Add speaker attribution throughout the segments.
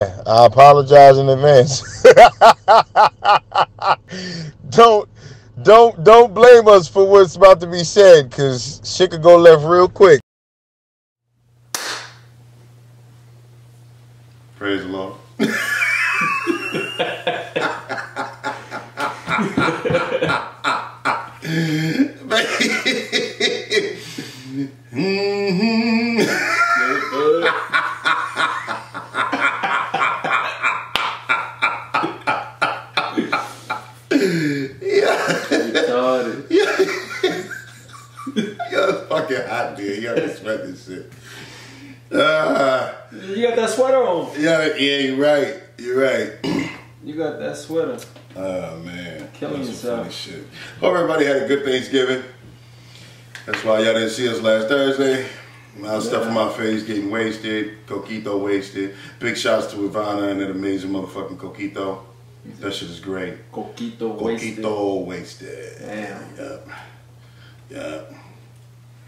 Speaker 1: I apologize in advance. don't don't blame us for what's about to be said, cause shit could go left real quick.
Speaker 2: Praise the Lord. Yo, it's fucking hot, dude. You gotta sweat this shit.
Speaker 3: You got that sweater on.
Speaker 2: Yeah, you're right. You're right.
Speaker 3: You got that sweater.
Speaker 2: Oh man,
Speaker 3: Killing
Speaker 2: that's some
Speaker 3: yourself.
Speaker 2: funny shit. Hope everybody had a good Thanksgiving. That's why y'all didn't see us last Thursday. I was stuff on my face, getting wasted. Coquito wasted. Big shouts to Ivana and that amazing motherfucking Coquito. That shit is great.
Speaker 3: Coquito wasted.
Speaker 2: Coquito wasted.
Speaker 3: Damn.
Speaker 2: Yep. Yep.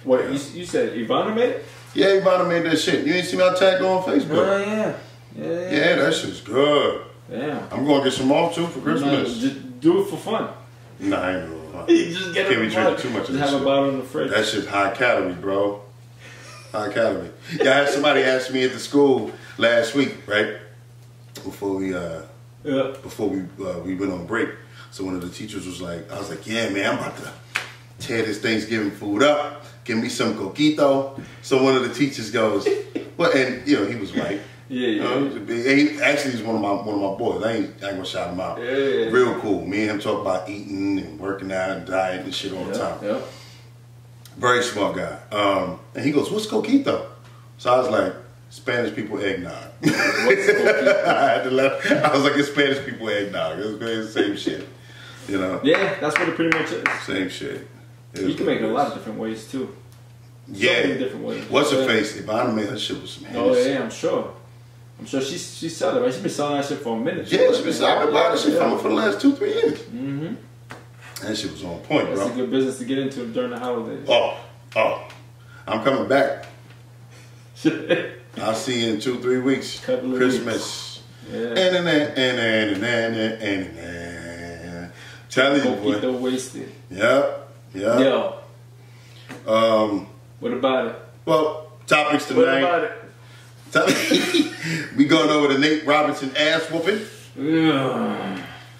Speaker 3: What, you said Ivana made it?
Speaker 2: Yeah, Ivana made that shit. You ain't see my tag on Facebook?
Speaker 3: Oh, yeah.
Speaker 2: Yeah, that shit's good.
Speaker 3: Damn.
Speaker 2: I'm gonna get some more too for Christmas.
Speaker 3: Just do it for fun.
Speaker 2: Nah, I ain't doing fun.
Speaker 3: You just get it
Speaker 2: Can't be
Speaker 3: for fun.
Speaker 2: drinking too much of
Speaker 3: Just
Speaker 2: this
Speaker 3: have a
Speaker 2: shit.
Speaker 3: bottle in the fridge.
Speaker 2: That shit's high calorie, bro. High calorie. Yeah, I had somebody ask me at the school last week, right? Before we went on break. So one of the teachers was like, I was like, yeah, man, I'm about to tear this Thanksgiving food up. Give me some coquito. So one of the teachers goes, well, and you know, he was white.
Speaker 3: Yeah.
Speaker 2: Actually, he's one of my boys. I ain't gonna shout him out.
Speaker 3: Yeah.
Speaker 2: Real cool. Me and him talk about eating and working out and diet and shit all the time.
Speaker 3: Yeah.
Speaker 2: Very smart guy. And he goes, what's coquito? So I was like, Spanish people eggnog.
Speaker 3: What's coquito?
Speaker 2: I had to laugh. I was like, it's Spanish people eggnog. It's the same shit. You know?
Speaker 3: Yeah, that's what it pretty much is.
Speaker 2: Same shit.
Speaker 3: You can make it a lot of different ways too.
Speaker 2: Yeah.
Speaker 3: So many different ways.
Speaker 2: What's her face? Ivana made her shit with some
Speaker 3: Oh
Speaker 2: Hennessy.
Speaker 3: yeah, I'm sure. She's selling it, right? She's been selling that shit for a minute.
Speaker 2: Yeah, she's been selling that shit for the last 2-3 years.
Speaker 3: Mm-hmm.
Speaker 2: That shit was on point, bro.
Speaker 3: That's a good business to get into during the holidays.
Speaker 2: Oh. I'm coming back. I'll see you in 2-3 weeks.
Speaker 3: Couple of
Speaker 2: Christmas.
Speaker 3: Yeah.
Speaker 2: Tell you, boy.
Speaker 3: Coquito wasted.
Speaker 2: Yep.
Speaker 3: Yo. What about it?
Speaker 2: Well, topics
Speaker 3: What
Speaker 2: tonight.
Speaker 3: about it?
Speaker 2: We going over the Nate Robinson ass whooping.
Speaker 3: Ugh.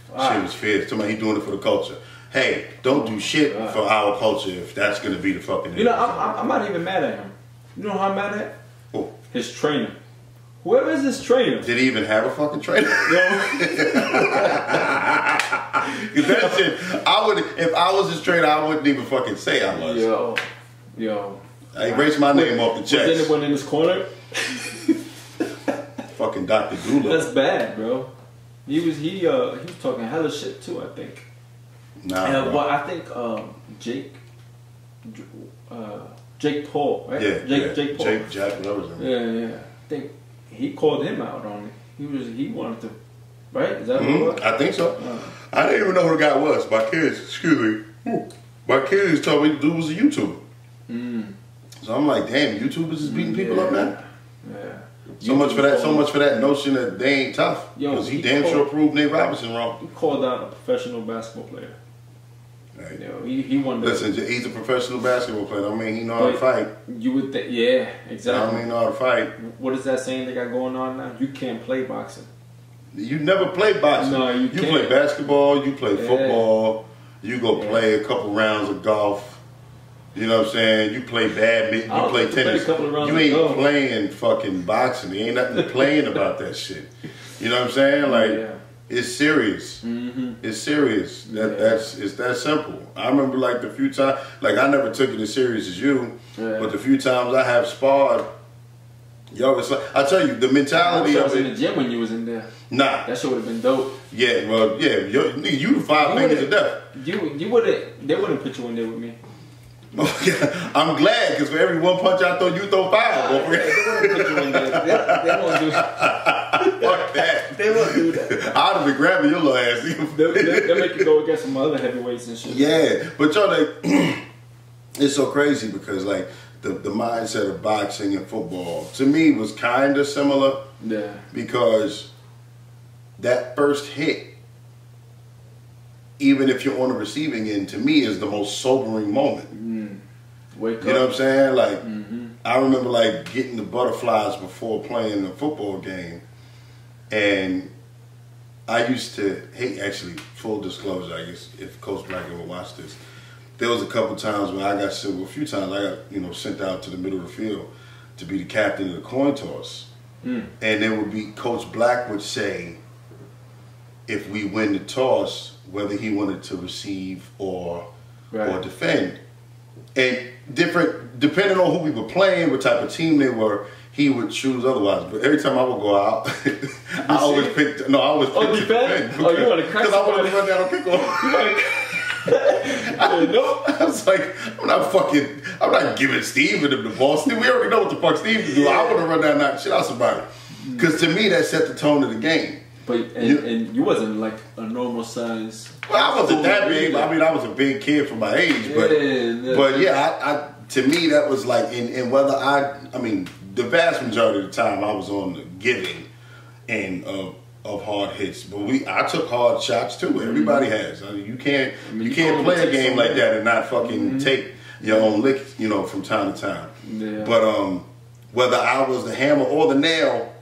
Speaker 2: Shit was fierce. Somebody he doing it for the culture. Hey, don't do shit for our culture if that's gonna be the fucking.
Speaker 3: You know, I'm not even mad at him. You know how I'm mad at?
Speaker 2: Who?
Speaker 3: His trainer. Whoever is his trainer.
Speaker 2: Did he even have a fucking trainer? Cause that shit, if I was his trainer, I wouldn't even fucking say I was.
Speaker 3: Yo.
Speaker 2: I erased my name off the
Speaker 3: Was
Speaker 2: checks.
Speaker 3: anyone in his corner?
Speaker 2: Fucking Dr. Doolittle.
Speaker 3: That's bad, bro. He was talking hella shit too, I think.
Speaker 2: Nah, bro.
Speaker 3: But I think Jake Paul, right?
Speaker 2: Yeah,
Speaker 3: Jake Paul.
Speaker 2: Jack, whatever his name.
Speaker 3: Yeah. I think he called him out on it. He wanted to, right? Is that what it was?
Speaker 2: I think so. I didn't even know who the guy was. My kids, my kids told me the dude was a YouTuber. So I'm like, damn, YouTubers is beating people up now.
Speaker 3: Yeah.
Speaker 2: So much for that notion that they ain't tough. Because he damn sure proved Nate Robinson wrong.
Speaker 3: He called out a professional basketball player.
Speaker 2: Right.
Speaker 3: You know, he won.
Speaker 2: Listen, he's a professional basketball player. I mean, he know how to fight.
Speaker 3: You would think, yeah,
Speaker 2: I
Speaker 3: exactly.
Speaker 2: mean, he know how to fight.
Speaker 3: What is that saying they got going on now? You can't play boxing.
Speaker 2: You never play boxing.
Speaker 3: No, you
Speaker 2: play
Speaker 3: can't.
Speaker 2: basketball, you play football, you go play a couple rounds of golf. You know what I'm saying? You play badminton, you play tennis. You ain't playing fucking boxing. There ain't nothing playing about that shit. You know what I'm saying? Like, it's serious. It's serious. It's that simple. I remember like the few times, like I never took it as serious as you, but the few times I have sparred, yo, it's like, I tell you, the mentality
Speaker 3: I
Speaker 2: of
Speaker 3: was in
Speaker 2: it.
Speaker 3: the gym when you was in there.
Speaker 2: Nah.
Speaker 3: That shit would have been dope.
Speaker 2: Yeah, well, yeah, you the 5 fingers of death.
Speaker 3: You wouldn't. They wouldn't put you in there with me.
Speaker 2: I'm glad, because for every one punch I throw, you throw 5.
Speaker 3: They wouldn't put you in there. They won't do.
Speaker 2: Fuck that.
Speaker 3: They won't do that.
Speaker 2: I'd have been grabbing your little ass.
Speaker 3: They'll make you go against some other heavyweights and shit.
Speaker 2: Yeah, but yo, like, it's so crazy because like the mindset of boxing and football to me was kind of similar.
Speaker 3: Yeah.
Speaker 2: Because that first hit, even if you're on the receiving end, to me is the most sobering moment.
Speaker 3: Wake up.
Speaker 2: You know what I'm saying? Like, I remember like getting the butterflies before playing a football game, and I used to hate, actually, full disclosure, I guess, if Coach Black ever watched this, there was a couple times when I got sent, well, a few times I got, sent out to the middle of the field to be the captain of the coin toss. And there would be, Coach Black would say, if we win the toss, whether he wanted to receive or defend. And different, depending on who we were playing, what type of team they were, he would choose otherwise. But every time I would go out, I always picked defend.
Speaker 3: You want to crack?
Speaker 2: Because I wanted to run down and kick off. I was like, I'm not giving Steve and them the ball. Steve, we already know what the fuck Steve can do. I want to run down and knock shit out somebody. Because to me, that set the tone of the game.
Speaker 3: But and you wasn't like a normal size.
Speaker 2: Well, I wasn't that big. I mean, I was a big kid for my age, but to me that was like, and whether I mean, the vast majority of the time I was on the giving end of hard hits, but I took hard shots too. Everybody has. I mean, you can't play a game like that and not fucking take your own lick, from time to time.
Speaker 3: Yeah.
Speaker 2: But whether I was the hammer or the nail,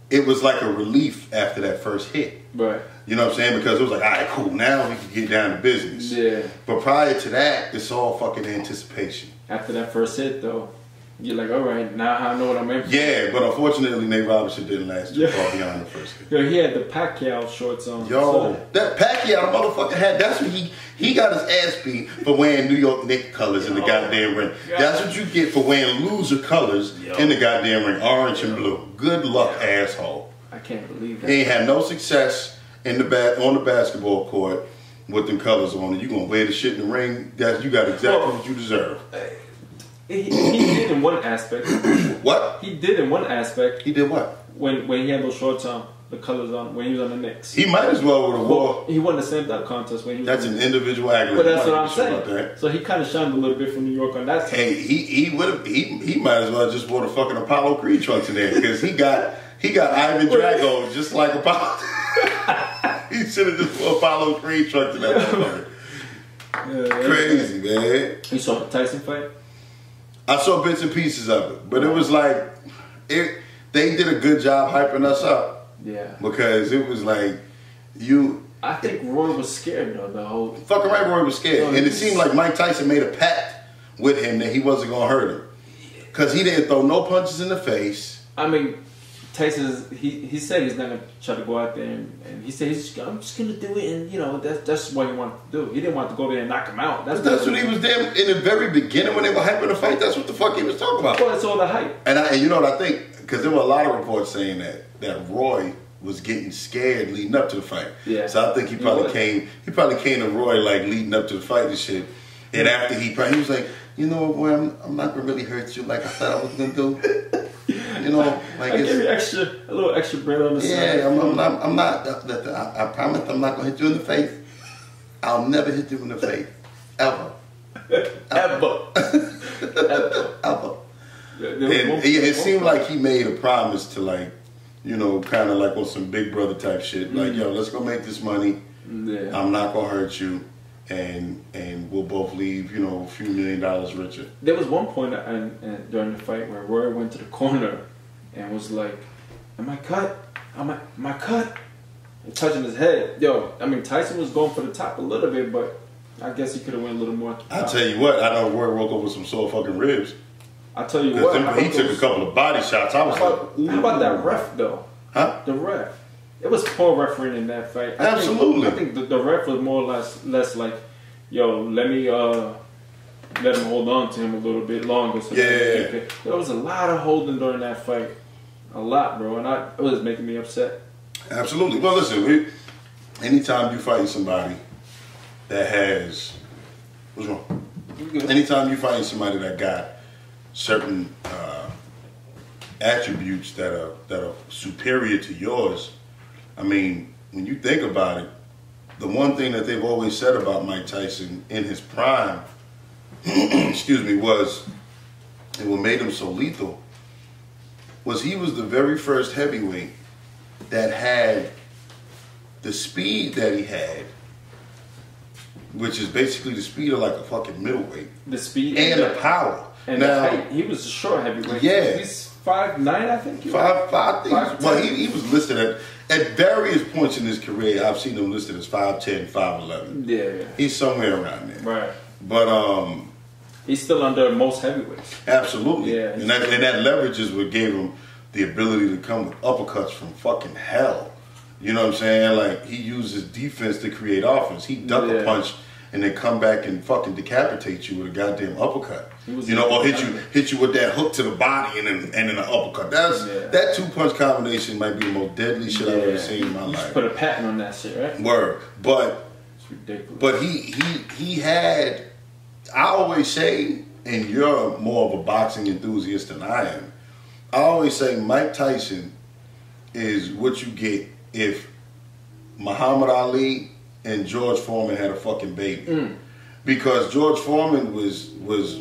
Speaker 2: it was like a relief after that first hit.
Speaker 3: Right.
Speaker 2: You know what I'm saying? Because it was like, all right, cool, now we can get down to business.
Speaker 3: Yeah.
Speaker 2: But prior to that, it's all fucking anticipation.
Speaker 3: After that first hit, though, you're like, all right, now I know what I'm in for.
Speaker 2: Yeah, but unfortunately, Nate Robinson didn't last too far beyond the first hit.
Speaker 3: Yo, he had the Pacquiao shorts on.
Speaker 2: That Pacquiao motherfucker that's what he got his ass beat for wearing New York Knicks colors in the goddamn ring. That's what you get for wearing loser colors in the goddamn ring, orange and blue. Good luck, asshole.
Speaker 3: I can't believe that.
Speaker 2: He ain't had no success on the basketball court with them colors on it. You gonna wear the shit in the ring? You got exactly what you deserve.
Speaker 3: He did in one aspect.
Speaker 2: What?
Speaker 3: He did in one aspect.
Speaker 2: He did what?
Speaker 3: When he had those shorts on, the colors on, when he was on the Knicks.
Speaker 2: He might as well would have wore.
Speaker 3: He won the slam dunk contest when he was.
Speaker 2: That's an individual accolade.
Speaker 3: But that's what I'm saying. So he kind of shined a little bit from New York on that side.
Speaker 2: Hey, he would have. He might as well just wore the fucking Apollo Creed trunks in there because he got Ivan Drago just like Apollo. He should have just wore Apollo Creed trunks in that motherfucker. Crazy, man.
Speaker 3: You saw the Tyson fight?
Speaker 2: I saw bits and pieces of it, but it was like they did a good job hyping us up.
Speaker 3: Yeah.
Speaker 2: Because it was like
Speaker 3: I think Roy was scared though. The whole
Speaker 2: fucking right, Roy was scared, and it seemed like Mike Tyson made a pact with him that he wasn't gonna hurt him because he didn't throw no punches in the face.
Speaker 3: I mean, Tyson, he said he's not gonna try to go out there and he said I'm just gonna do it, and that's what he wanted to do. He didn't want to go there and knock him out.
Speaker 2: That's what he was there in the very beginning when they were hyping the fight. That's what the fuck he was talking about.
Speaker 3: Well, it's all the hype.
Speaker 2: And you know what I think? Because there were a lot of reports saying that Roy was getting scared leading up to the fight.
Speaker 3: Yeah.
Speaker 2: So I think he probably came to Roy like leading up to the fight and shit. And after he was like, boy, I'm not gonna really hurt you like I thought I was gonna do. Like
Speaker 3: I give you a little extra bread on the side.
Speaker 2: Yeah, I'm not. I promise I'm not gonna hit you in the face. I'll never hit you in the face, ever.
Speaker 3: Ever.
Speaker 2: Ever. And it seemed like he made a promise to like, kind of like on some Big Brother type shit. Like, let's go make this money.
Speaker 3: Yeah.
Speaker 2: I'm not gonna hurt you, and we'll both leave, a few $1 million richer.
Speaker 3: There was one point during the fight where Roy went to the corner and was like, "Am I cut? Am I cut?" And touching his head. Yo, I mean, Tyson was going for the top a little bit, but I guess he could have went a little more.
Speaker 2: I tell you what, I know Roy woke up with some sore fucking ribs.
Speaker 3: I tell you what,
Speaker 2: he took a couple of body shots. I was
Speaker 3: how about that ref though?
Speaker 2: Huh?
Speaker 3: The ref. It was poor refereeing in that fight.
Speaker 2: Absolutely.
Speaker 3: I think the ref was more or less like, yo, let him hold on to him a little bit longer. So there was a lot of holding during that fight. A lot, bro. And it was making me upset.
Speaker 2: Absolutely. Well, listen, anytime you fight somebody that has... What's wrong? Anytime you fight somebody that got certain attributes that are superior to yours, I mean, when you think about it, the one thing that they've always said about Mike Tyson in his prime, was, and what made him so lethal, was he was the very first heavyweight that had the speed that he had, which is basically the speed of like a fucking middleweight.
Speaker 3: The speed
Speaker 2: and the power.
Speaker 3: And now, the height, he was a short heavyweight.
Speaker 2: Yeah.
Speaker 3: He's 5'9", I think.
Speaker 2: 5'10". Well, he was listed at various points in his career. I've seen him listed as 5'10", 5'11".
Speaker 3: Yeah.
Speaker 2: He's somewhere around there.
Speaker 3: Right.
Speaker 2: But
Speaker 3: he's still under most heavyweights.
Speaker 2: Absolutely.
Speaker 3: Yeah.
Speaker 2: And that leverage is what gave him the ability to come with uppercuts from fucking hell. You know what I'm saying? Like, he uses defense to create offense. He duck a punch and then come back and fucking decapitate you with a goddamn uppercut. You know, or hit you with that hook to the body and then an uppercut. That 2-punch combination might be the most deadly shit I've ever seen in my life.
Speaker 3: Put a patent on that shit, right?
Speaker 2: Word. But
Speaker 3: it's ridiculous.
Speaker 2: But he had, I always say, and you're more of a boxing enthusiast than I am, I always say Mike Tyson is what you get if Muhammad Ali and George Foreman had a fucking baby. Because George Foreman was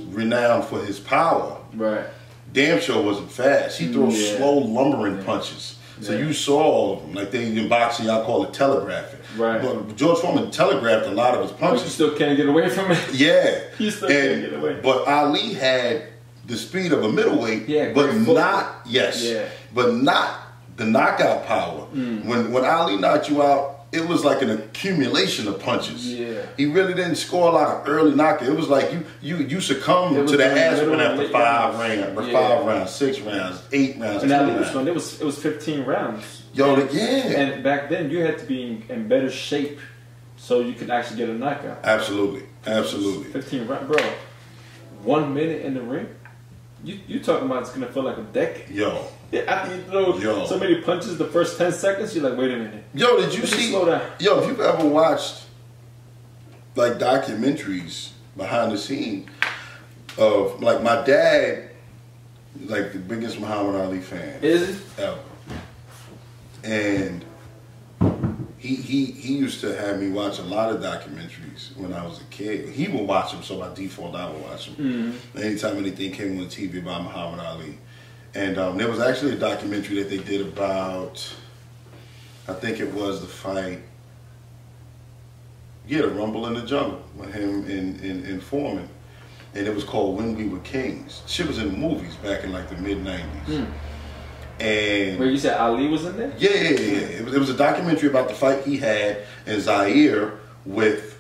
Speaker 2: renowned for his power.
Speaker 3: Right.
Speaker 2: Damn sure wasn't fast. He throws slow, lumbering punches. So you saw all of them. Like they in boxing, y'all call it telegraphing.
Speaker 3: Right.
Speaker 2: But George Foreman telegraphed a lot of his punches.
Speaker 3: But you still can't get away from it.
Speaker 2: Yeah.
Speaker 3: You still can't get away.
Speaker 2: But Ali had the speed of a middleweight, but not but not the knockout power. When Ali knocked you out, it was like an accumulation of punches.
Speaker 3: Yeah.
Speaker 2: He really didn't score a lot of early knockouts. It was like you succumbed to the ass win after 5 rounds, 6 rounds, 8 rounds.
Speaker 3: And it was 15 rounds. And back then you had to be in better shape so you could actually get a knockout.
Speaker 2: Absolutely.
Speaker 3: 15 rounds, bro. 1 minute in the ring. You talking about it's gonna feel like a decade.
Speaker 2: Yo.
Speaker 3: After you throw so many punches the first 10 seconds, you're like, wait a minute.
Speaker 2: Yo, did you see?
Speaker 3: Slow down.
Speaker 2: Yo, if you've ever watched like documentaries behind the scene of like my dad, like the biggest Muhammad Ali fan.
Speaker 3: Is it?
Speaker 2: Ever. And he used to have me watch a lot of documentaries when I was a kid. He would watch them, so by default I would watch them. Anytime anything came on TV about Muhammad Ali. And there was actually a documentary that they did about, I think it was the fight, the Rumble in the Jungle with him and Foreman. And it was called When We Were Kings. Shit was in the movies back in like the mid-90s. And
Speaker 3: where you said Ali was in there?
Speaker 2: Yeah. It was a documentary about the fight he had in Zaire with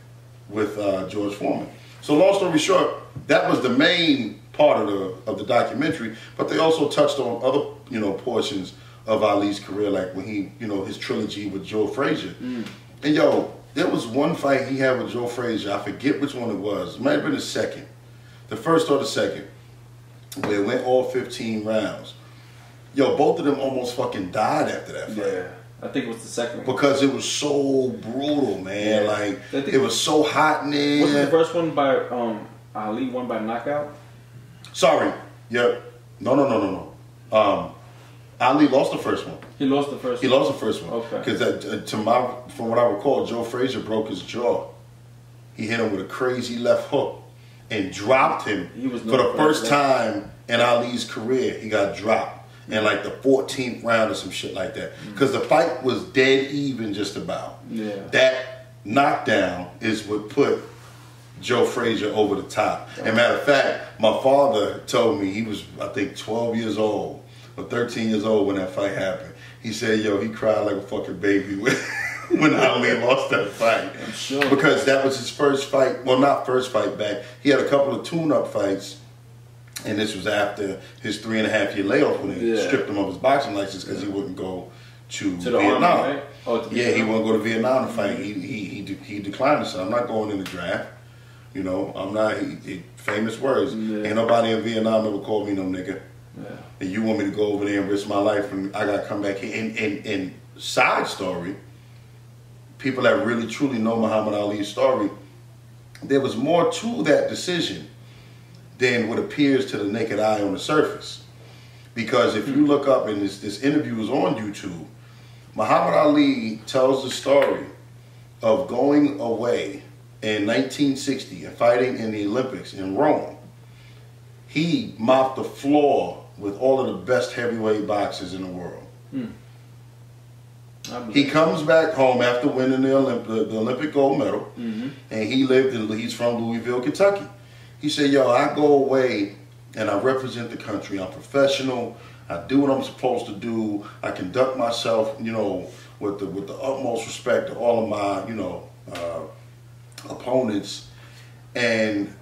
Speaker 2: George Foreman. So long story short, that was the main part of the documentary, but they also touched on other portions of Ali's career, like when he his trilogy with Joe Frazier. And there was one fight he had with Joe Frazier, I forget which one it was. It might have been the second, the first or the second, where it went all 15 rounds. Both of them almost fucking died after that fight.
Speaker 3: Yeah, I think it was the second one.
Speaker 2: Because it was so brutal, man. Like it was so hot in there.
Speaker 3: Wasn't the first one by Ali won by knockout?
Speaker 2: Sorry. Yep. No. Ali lost the first one.
Speaker 3: He lost the first one?
Speaker 2: He lost the first one.
Speaker 3: Okay.
Speaker 2: Because from what I recall, Joe Frazier broke his jaw. He hit him with a crazy left hook and dropped him for the first time in Ali's career. He got dropped in like the 14th round or some shit like that. Because the fight was dead even just about.
Speaker 3: Yeah.
Speaker 2: That knockdown is what put Joe Frazier over the top. And matter of fact, my father told me, he was, I think, 12 years old or 13 years old when that fight happened. He said, he cried like a fucking baby when Ali lost that fight.
Speaker 3: I'm sure.
Speaker 2: Because that was his first fight. Well, not first fight back. He had a couple of tune-up fights, and this was after his 3.5-year layoff when they stripped him of his boxing license because he wouldn't go to Vietnam.
Speaker 3: Army, right?
Speaker 2: He wouldn't go to Vietnam to fight. He declined and said, I'm not going in the draft. I'm not, famous words. Ain't nobody in Vietnam ever called me no nigga. Yeah. And you want me to go over there and risk my life and I got to come back here. And side story, people that really truly know Muhammad Ali's story, there was more to that decision than what appears to the naked eye on the surface. Because if you look up, and this interview is on YouTube, Muhammad Ali tells the story of going away in 1960 and fighting in the Olympics in Rome. He mopped the floor with all of the best heavyweight boxers in the world. He comes back home after winning the Olympic gold medal, and he's from Louisville, Kentucky. He said, yo, I go away and I represent the country. I'm professional. I do what I'm supposed to do. I conduct myself, you know, with the utmost respect to all of my, you know, opponents. And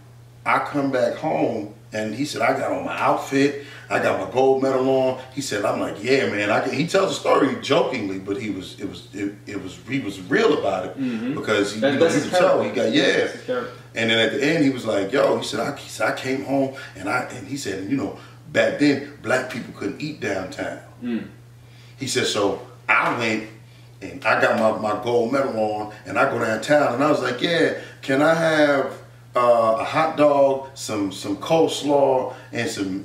Speaker 2: I come back home, and he said, I got on my outfit, I got my gold medal on. He said, I'm like, yeah, man. He tells the story jokingly, but he was real about it because he could tell he got And then at the end, he was like, yo, he said, I came home and he said, you know, back then black people couldn't eat downtown. He said, so I went and I got my gold medal on, and I go downtown, and I was like, yeah, can I have a hot dog, some coleslaw, and some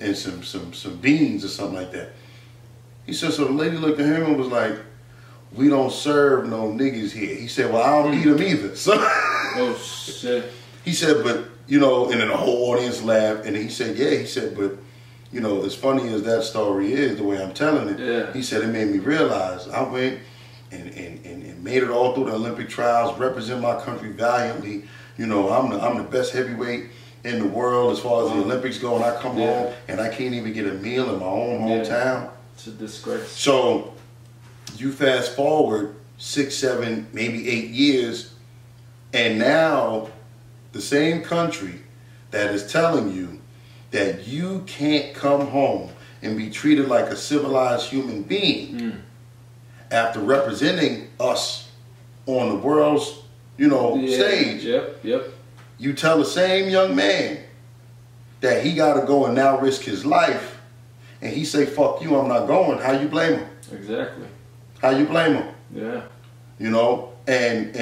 Speaker 2: beans or something like that? He said, so the lady looked at him and was like, we don't serve no niggas here. He said, well, I don't eat them either. So
Speaker 3: oh shit.
Speaker 2: He said, but you know, and then the whole audience laughed, and he said, yeah, he said, but you know, as funny as that story is, the way I'm telling it, he said, it made me realize I went and made it all through the Olympic trials, represent my country valiantly. You know, I'm the best heavyweight in the world as far as the Olympics go, and I come home and I can't even get a meal in my own hometown. It's a disgrace. So you fast forward 6, 7, maybe 8 years, and now the same country that is telling you that you can't come home and be treated like a civilized human being after representing us on the world's, you know, stage. You tell the same young man that he got to go and now risk his life, and he say, fuck you, I'm not going. How you blame him? Exactly. How you blame him? Yeah. You know, and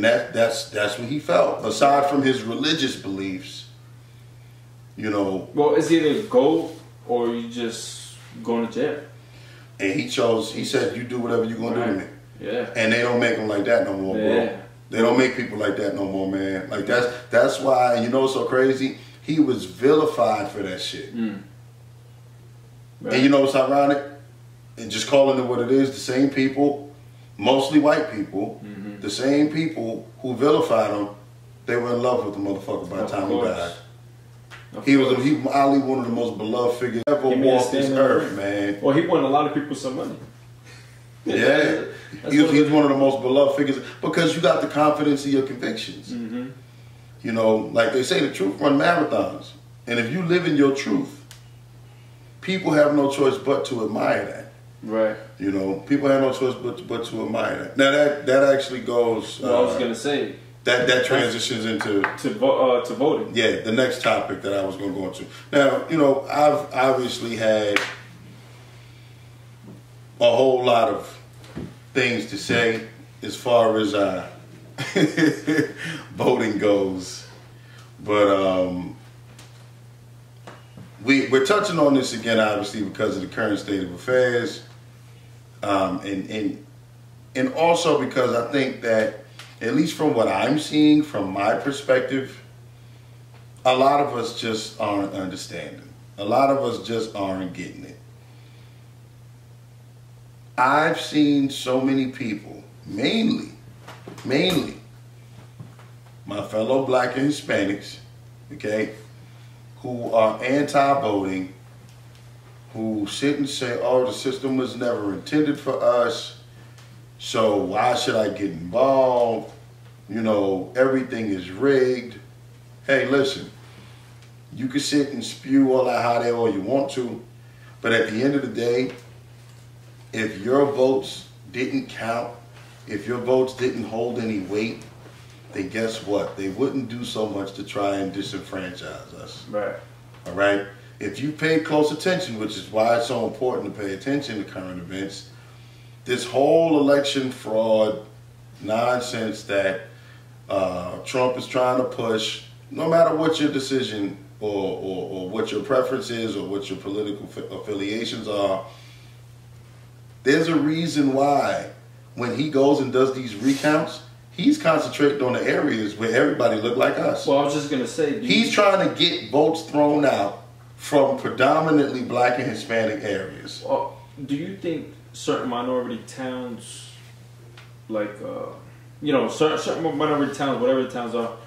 Speaker 2: that's what he felt. Aside from his religious beliefs, you know.
Speaker 3: Well, it's either go or you just going to jail.
Speaker 2: And he chose, he said, you do whatever you're going to do to me. Yeah. And they don't make them like that no more, bro. They don't make people like that no more, man. Like that's why, you know what's so crazy? He was vilified for that shit. Right. And you know what's ironic? And just calling it what it is, the same people, mostly white people, the same people who vilified him, they were in love with the motherfucker by the time he died. He was Ali, one of the most beloved figures ever walked this earth, man.
Speaker 3: Well, he won a lot of people some money.
Speaker 2: Yeah, he was one of the most beloved figures because you got the confidence of your convictions. You know, like they say, the truth run marathons, and if you live in your truth, people have no choice but to admire that. Right. You know, people have no choice but to admire that. Now that actually goes.
Speaker 3: Well, I was gonna say.
Speaker 2: That transitions into
Speaker 3: voting.
Speaker 2: Yeah, the next topic that I was going to go into. Now, you know, I've obviously had a whole lot of things to say as far as voting goes, but we're touching on this again, obviously, because of the current state of affairs, and also because I think that, at least from what I'm seeing, from my perspective, a lot of us just aren't understanding. A lot of us just aren't getting it. I've seen so many people, mainly, my fellow black and Hispanics, okay, who are anti-voting, who sit and say, oh, the system was never intended for us, so why should I get involved? You know, everything is rigged. Hey, listen, you can sit and spew all that hot air all you want to, but at the end of the day, if your votes didn't count, if your votes didn't hold any weight, then guess what? They wouldn't do so much to try and disenfranchise us. Right. All right? If you pay close attention, which is why it's so important to pay attention to current events, this whole election fraud nonsense that Trump is trying to push, no matter what your decision or what your preference is or what your political affiliations are, there's a reason why when he goes and does these recounts, he's concentrating on the areas where everybody look like us.
Speaker 3: Well, I was just going to say,
Speaker 2: he's trying to get votes thrown out from predominantly black and Hispanic areas.
Speaker 3: Do you think certain minority towns, like, you know, certain minority towns, whatever the towns are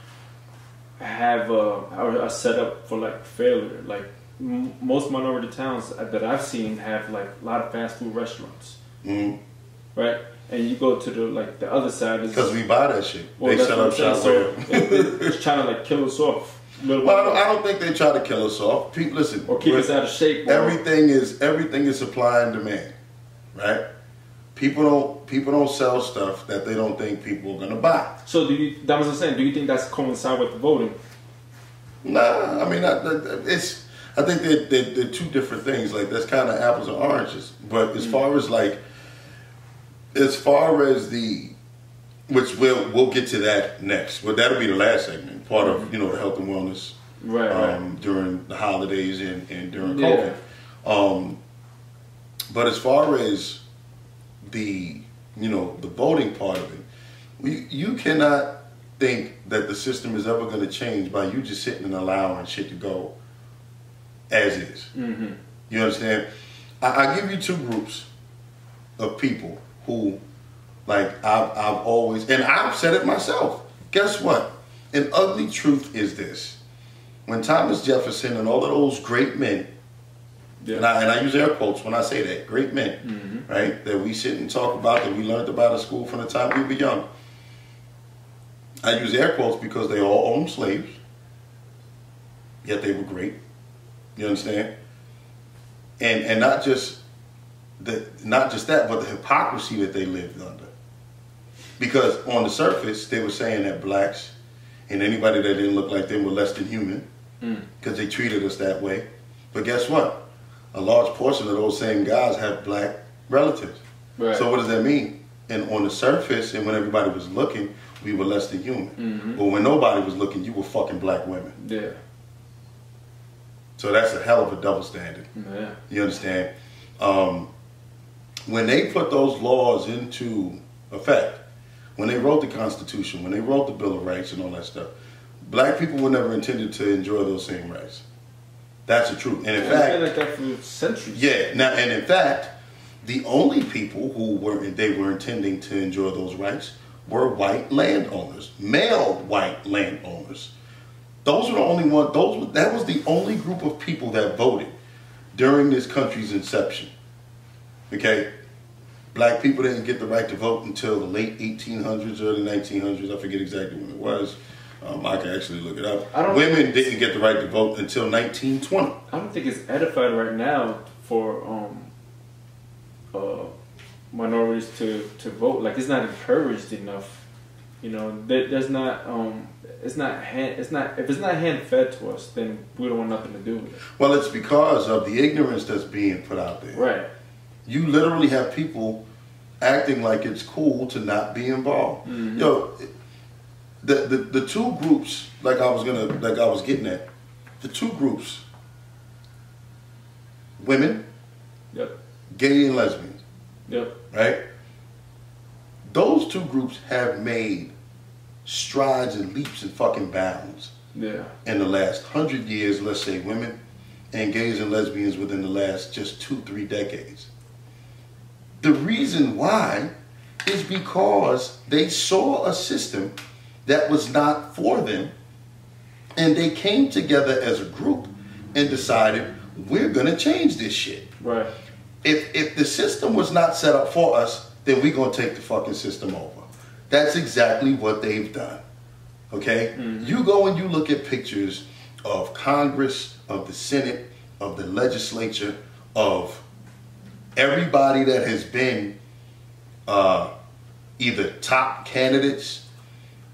Speaker 3: set up for like failure? Like most minority towns that I've seen have like a lot of fast food restaurants, right? And you go to the other side
Speaker 2: because we buy that shit.
Speaker 3: Well,
Speaker 2: they set up shop.
Speaker 3: So it's trying to like kill us off.
Speaker 2: Well, I don't think they try to kill us off. People, listen,
Speaker 3: or keep us out of shape.
Speaker 2: Everything is supply and demand, right? People don't sell stuff that they don't think people are gonna buy.
Speaker 3: So that was what I'm saying. Do you think that's coincide with the voting?
Speaker 2: Nah, I mean, I think they're two different things. Like that's kind of apples and oranges. But as far as which we'll get to that next. But that'll be the last segment, part of the health and wellness,
Speaker 3: right.
Speaker 2: During the holidays and during COVID. But as far as the voting part of it, you cannot think that the system is ever going to change by you just sitting and allowing shit to go as is. Mm-hmm. You understand? I give you two groups of people who, like, I've always, and I've said it myself. Guess what? An ugly truth is this: when Thomas Jefferson and all of those great men, and I use air quotes when I say that, great men, right, that we sit and talk about, that we learned about at school from the time we were young. I use air quotes because they all owned slaves, yet they were great. You understand? And not just that, but the hypocrisy that they lived under. Because on the surface, they were saying that blacks and anybody that didn't look like them were less than human because they treated us that way. But guess what? A large portion of those same guys have black relatives. Right. So what does that mean? And on the surface, and when everybody was looking, we were less than human. Mm-hmm. But when nobody was looking, you were fucking black women. Yeah. So that's a hell of a double standard. Yeah. You understand? When they put those laws into effect, when they wrote the Constitution, when they wrote the Bill of Rights and all that stuff, black people were never intended to enjoy those same rights. That's the truth. And in fact,
Speaker 3: it's been like that for centuries.
Speaker 2: Yeah. Now, and in fact, the only people who were intending to enjoy those rights were white landowners, male white landowners. Those were the only ones. That was the only group of people that voted during this country's inception. Okay, black people didn't get the right to vote until the late 1800s, early 1900s. I forget exactly when it was. I can actually look it up. Women didn't get the right to vote until 1920.
Speaker 3: I don't think it's edified right now for minorities to vote. Like, it's not encouraged enough. You know, there's not. If it's not hand fed to us, then we don't want nothing to do with it.
Speaker 2: Well, it's because of the ignorance that's being put out there.
Speaker 3: Right.
Speaker 2: You literally have people acting like it's cool to not be involved. Mm-hmm. Yo, the two groups, like I was getting at, the two groups, women,
Speaker 3: yep,
Speaker 2: gay and lesbians,
Speaker 3: yep,
Speaker 2: right? Those two groups have made strides and leaps and fucking bounds.
Speaker 3: Yeah.
Speaker 2: In the last 100 years, let's say women and gays and lesbians within the last just 2-3 decades. The reason why is because they saw a system that was not for them, and they came together as a group and decided, we're gonna change this shit.
Speaker 3: Right.
Speaker 2: If the system was not set up for us, then we're gonna take the fucking system over. That's exactly what they've done. Okay? Mm-hmm. You go and you look at pictures of Congress, of the Senate, of the legislature, of everybody that has been either top candidates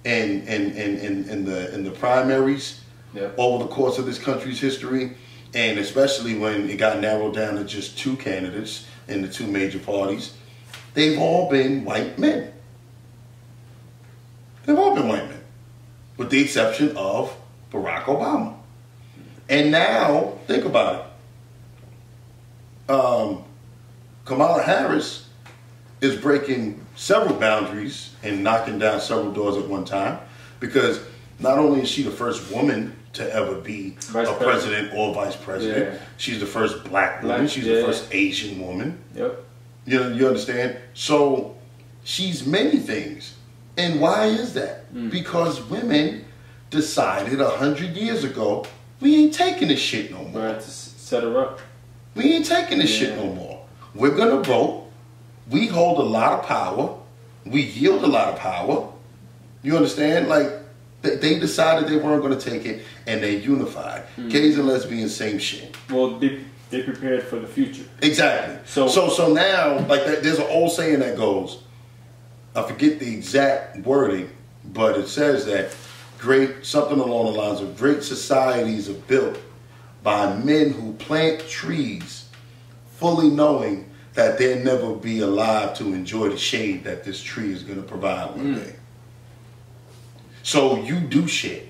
Speaker 2: in the primaries, yep, over the course of this country's history, and especially when it got narrowed down to just 2 candidates in the 2 major parties, they've all been white men. They've all been white men, with the exception of Barack Obama. And now, think about it. Kamala Harris is breaking several boundaries and knocking down several doors at one time, because not only is she the first woman to ever be a president or vice president. Yeah. She's the first black woman. She's the first Asian woman.
Speaker 3: Yep.
Speaker 2: You understand? So she's many things. And why is that? Because women decided 100 years ago, we ain't taking this shit no more.
Speaker 3: Right, to set her up.
Speaker 2: We ain't taking this shit no more. We're gonna vote. We hold a lot of power. We yield a lot of power. You understand? Like, they decided they weren't going to take it, and they unified. Gays and lesbians, same shit.
Speaker 3: Well, they prepared for the future.
Speaker 2: Exactly. So now, like, there's an old saying that goes, I forget the exact wording, but it says that something along the lines of great societies are built by men who plant trees, fully knowing that they'll never be alive to enjoy the shade that this tree is going to provide one day. So you do shit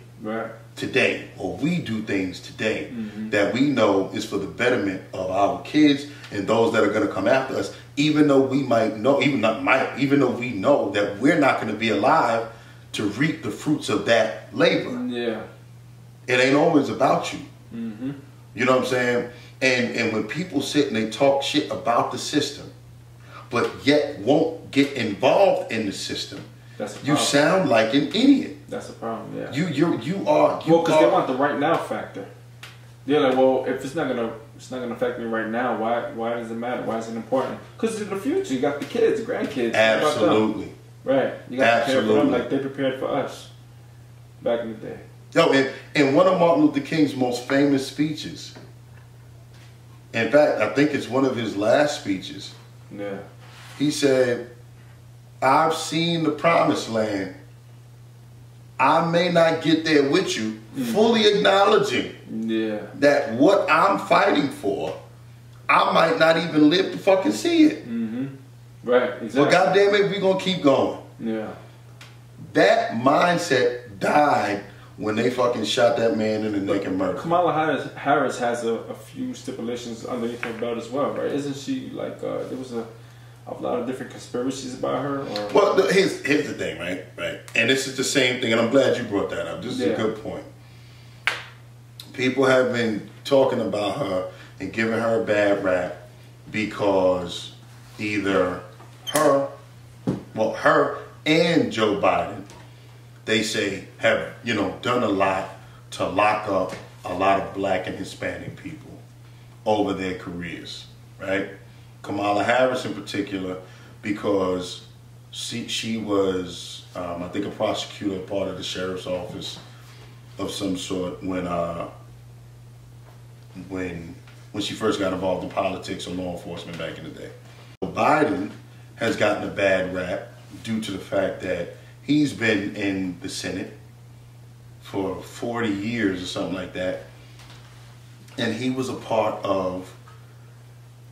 Speaker 2: today, or we do things today that we know is for the betterment of our kids and those that are going to come after us, even though we might know, even though we know that we're not going to be alive to reap the fruits of that labor.
Speaker 3: Yeah.
Speaker 2: It ain't always about you. You know what I'm saying? And when people sit and they talk shit about the system, but yet won't get involved in the system, you sound like an idiot.
Speaker 3: That's a problem. Yeah.
Speaker 2: You are.
Speaker 3: Well, because they want the right now factor. They're like, well, if it's not gonna affect me right now, why does it matter? Why is it important? Because in the future, you got the kids, grandkids.
Speaker 2: Absolutely.
Speaker 3: Right. You got to prepare for them like they prepared for us back in the day.
Speaker 2: Yo, and one of Martin Luther King's most famous speeches. In fact, I think it's one of his last speeches.
Speaker 3: Yeah.
Speaker 2: He said, I've seen the promised land. I may not get there with you, fully acknowledging that what I'm fighting for, I might not even live to fucking see it.
Speaker 3: Right, exactly.
Speaker 2: But goddamn it, we're going to keep going.
Speaker 3: Yeah.
Speaker 2: That mindset died when they fucking shot that man in the neck and murdered.
Speaker 3: Kamala Harris has a few stipulations underneath her belt as well, right? Isn't she like, there was a lot of different conspiracies about her? Or?
Speaker 2: Well, here's the thing, right? And this is the same thing, and I'm glad you brought that up. This is a good point. People have been talking about her and giving her a bad rap because either her and Joe Biden, they say, have, done a lot to lock up a lot of black and Hispanic people over their careers, right? Kamala Harris in particular, because she was, I think, a prosecutor, part of the sheriff's office of some sort when she first got involved in politics or law enforcement back in the day. Biden has gotten a bad rap due to the fact that he's been in the Senate for 40 years or something like that, and he was a part of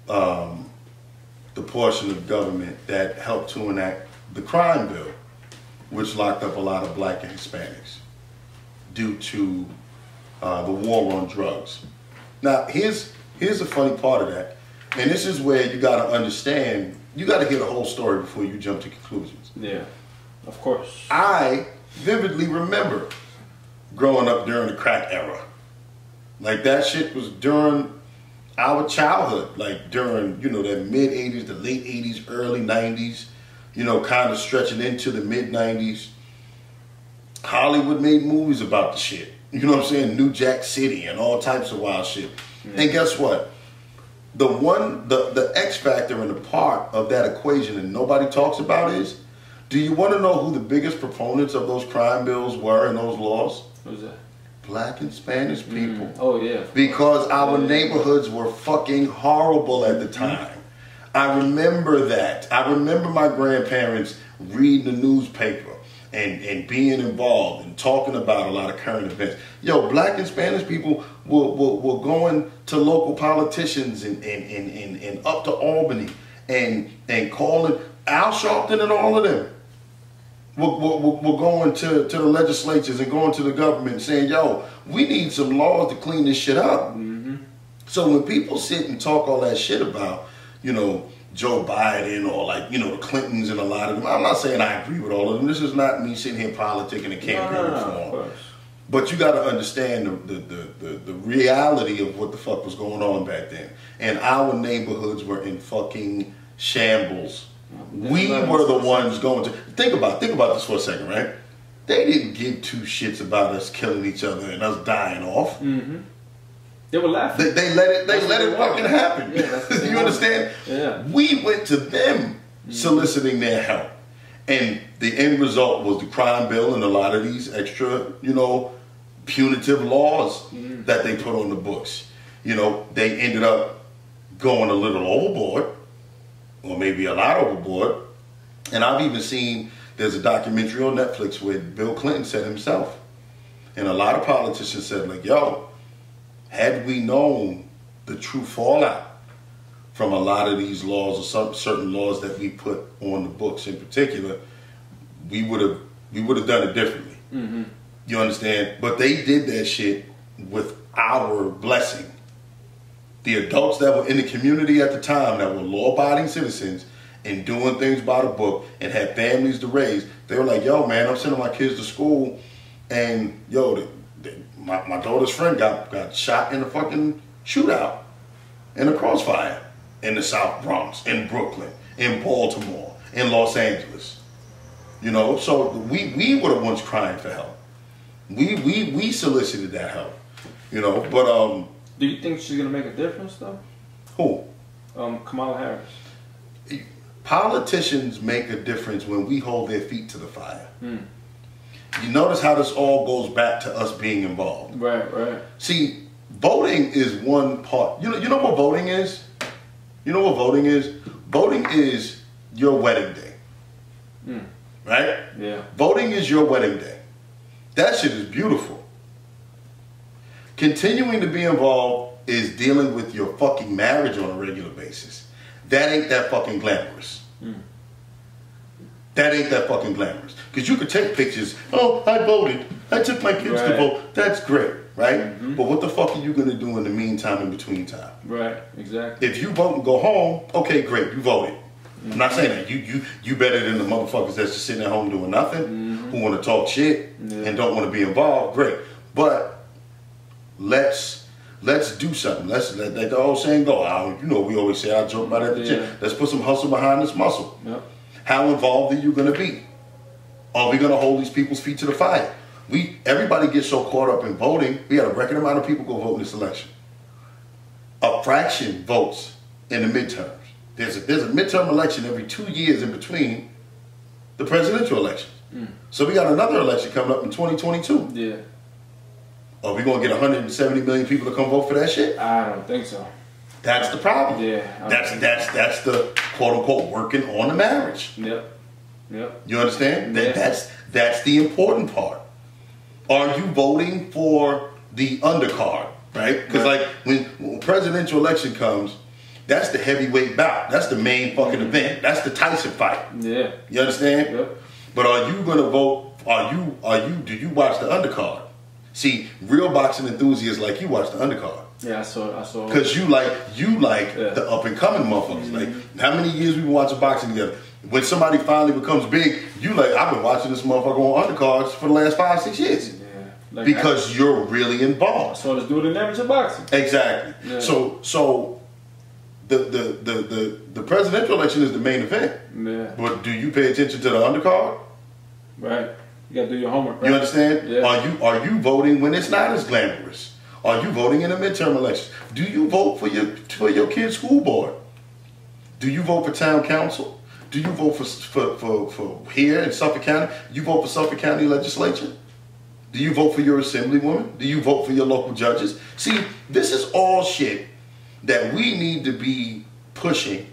Speaker 2: the portion of government that helped to enact the crime bill, which locked up a lot of black and Hispanics due to the war on drugs. Now, here's the funny part of that, and this is where you got to understand, you got to hear the whole story before you jump to conclusions.
Speaker 3: Yeah, of course.
Speaker 2: I vividly remember growing up during the crack era. Like, that shit was during our childhood, like during, the mid-'80s, the late 80s, early 90s, kind of stretching into the mid-90s. Hollywood made movies about the shit. You know what I'm saying? New Jack City and all types of wild shit. Yeah. And guess what? The X factor and the part of that equation that nobody talks about is, do you want to know who the biggest proponents of those crime bills were and those laws?
Speaker 3: Who's that?
Speaker 2: Black and Spanish people.
Speaker 3: Oh, yeah.
Speaker 2: Because our neighborhoods were fucking horrible at the time. I remember that. I remember my grandparents reading the newspaper and being involved and talking about a lot of current events. Yo, black and Spanish people were going to local politicians and up to Albany and calling Al Sharpton and all of them. We're going to the legislatures and going to the government and saying, yo, we need some laws to clean this shit up. So when people sit and talk all that shit about, Joe Biden or the Clintons and a lot of them, I'm not saying I agree with all of them. This is not me sitting here politicking and campaigning for them. But you got to understand the reality of what the fuck was going on back then. And our neighborhoods were in fucking shambles. We were the ones going to think about this for a second, right? They didn't give two shits about us killing each other and us dying off.
Speaker 3: Mm-hmm. They were laughing.
Speaker 2: They let it fucking happen.
Speaker 3: Yeah,
Speaker 2: you understand?
Speaker 3: Yeah.
Speaker 2: We went to them soliciting their help. And the end result was the crime bill and a lot of these extra, punitive laws that they put on the books. They ended up going a little overboard, or maybe a lot overboard. And I've even seen, there's a documentary on Netflix where Bill Clinton said himself, and a lot of politicians said, like, yo, had we known the true fallout from a lot of these laws or some certain laws that we put on the books in particular, we would have done it differently. Mm-hmm. You understand? But they did that shit with our blessing. The adults that were in the community at the time that were law-abiding citizens and doing things by the book and had families to raise, they were like, yo, man, I'm sending my kids to school, and yo, my daughter's friend got shot in a fucking shootout, in a crossfire, in the South Bronx, in Brooklyn, in Baltimore, in Los Angeles. So we were the ones crying for help. We solicited that help. But
Speaker 3: do you think she's gonna make a difference though?
Speaker 2: Who?
Speaker 3: Kamala Harris.
Speaker 2: Politicians make a difference when we hold their feet to the fire. You notice how this all goes back to us being involved.
Speaker 3: Right.
Speaker 2: See, voting is one part. You know what voting is? You know what voting is? Voting is your wedding day. Right?
Speaker 3: Yeah.
Speaker 2: Voting is your wedding day. That shit is beautiful. Continuing to be involved is dealing with your fucking marriage on a regular basis. That ain't that fucking glamorous. That ain't that fucking glamorous. Because you could take pictures. Oh, I voted. I took my kids to vote. That's great, right? Mm-hmm. But what the fuck are you going to do in the meantime, in between time?
Speaker 3: Right, exactly.
Speaker 2: If you vote and go home, okay, great, you voted. Mm-hmm. I'm not saying that. You better than the motherfuckers that's just sitting at home doing nothing, who want to talk shit and don't want to be involved. Great. But let's do something. Let the old saying go. We always say, I joke about it at the gym. Let's put some hustle behind this muscle.
Speaker 3: Yep.
Speaker 2: How involved are you going to be? Are we going to hold these people's feet to the fire? Everybody gets so caught up in voting. We had a record amount of people go vote in this election. A fraction votes in the midterms. There's a midterm election every 2 years in between the presidential elections. So we got another election coming up in 2022.
Speaker 3: Yeah.
Speaker 2: Are we going to get 170 million people to come vote for that shit?
Speaker 3: I don't think so.
Speaker 2: That's the problem.
Speaker 3: Yeah.
Speaker 2: That's the quote unquote working on the marriage.
Speaker 3: Yep.
Speaker 2: You understand?
Speaker 3: Yeah.
Speaker 2: That's the important part. Are you voting for the undercard, right? Because like when presidential election comes, that's the heavyweight bout. That's the main fucking event. That's the Tyson fight.
Speaker 3: Yeah.
Speaker 2: You understand?
Speaker 3: Yep.
Speaker 2: But are you gonna vote? Do you watch the undercard? See, real boxing enthusiasts like you watch the undercard.
Speaker 3: Yeah, I saw.
Speaker 2: Because you like the up and coming motherfuckers. Like, how many years we've been watching boxing together? When somebody finally becomes big, you like, I've been watching this motherfucker on undercards for the last 5-6 years.
Speaker 3: Yeah. Like
Speaker 2: because you're really involved.
Speaker 3: So let's do it in amateur boxing.
Speaker 2: Exactly.
Speaker 3: Yeah.
Speaker 2: So the presidential election is the main event.
Speaker 3: Yeah.
Speaker 2: But do you pay attention to the undercard?
Speaker 3: Right. You gotta do your homework. Right?
Speaker 2: You understand?
Speaker 3: Yeah.
Speaker 2: Are you voting when it's not as glamorous? Are you voting in the midterm elections? Do you vote for your kid's school board? Do you vote for town council? Do you vote for here in Suffolk County? You vote for Suffolk County legislature? Do you vote for your assemblywoman? Do you vote for your local judges? See, this is all shit that we need to be pushing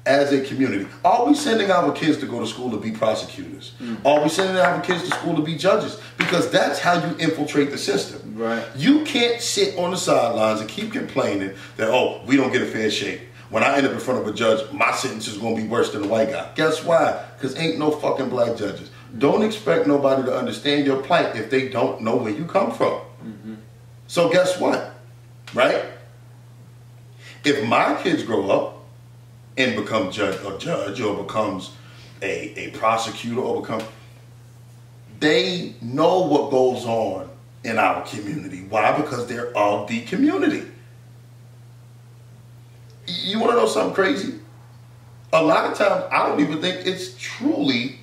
Speaker 2: as a community. Are we sending our kids to go to school to be prosecutors? Are we sending our kids to school to be judges? Because that's how you infiltrate the system.
Speaker 3: Right.
Speaker 2: You can't sit on the sidelines and keep complaining that, oh, we don't get a fair shake. When I end up in front of a judge, my sentence is going to be worse than the white guy. Guess why? Because ain't no fucking black judges. Don't expect nobody to understand your plight if they don't know where you come from. So guess what? Right? If my kids grow up and become a judge or becomes a prosecutor or they know what goes on in our community. Why? Because they're of the community. You want to know something crazy? A lot of times, I don't even think it's truly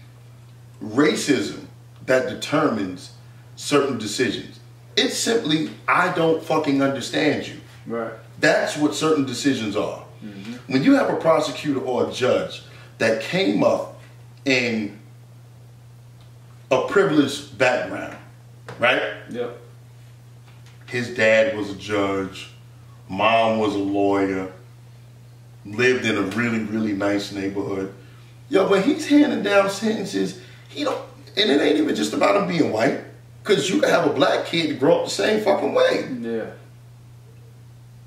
Speaker 2: racism that determines certain decisions. It's simply, I don't fucking understand you.
Speaker 3: Right.
Speaker 2: That's what certain decisions are. Mm-hmm. When you have a prosecutor or a judge that came up in a privileged background, right?
Speaker 3: Yep.
Speaker 2: His dad was a judge, mom was a lawyer, lived in a really, really nice neighborhood. Yo, but he's handing down sentences, and it ain't even just about him being white, because you can have a black kid grow up the same fucking way.
Speaker 3: Yeah.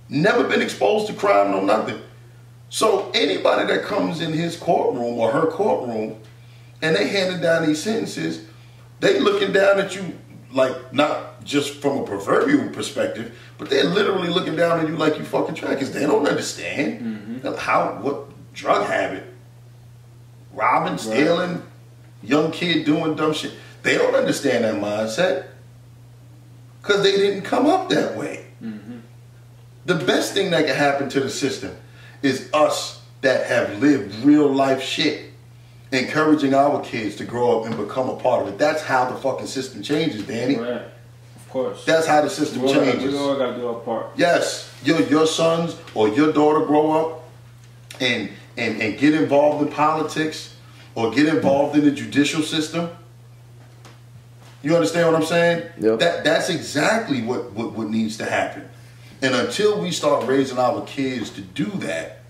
Speaker 2: Never been exposed to crime, no nothing. So anybody that comes in his courtroom or her courtroom and they handing down these sentences, they looking down at you like, not just from a proverbial perspective, but they're literally looking down at you like you fucking trackers. They don't understand what drug habit, robbing, stealing, young kid doing dumb shit. They don't understand that mindset because they didn't come up that way. Mm-hmm. The best thing that can happen to the system is us that have lived real life shit encouraging our kids to grow up and become a part of it. That's how the fucking system changes, Danny.
Speaker 3: Right. Of course.
Speaker 2: That's how the system changes.
Speaker 3: We all gotta do our part.
Speaker 2: Yes. Your sons or your daughter grow up and get involved in politics or get involved in the judicial system. You understand what I'm saying?
Speaker 1: Yep.
Speaker 2: That's exactly what needs to happen. And until we start raising our kids to do that,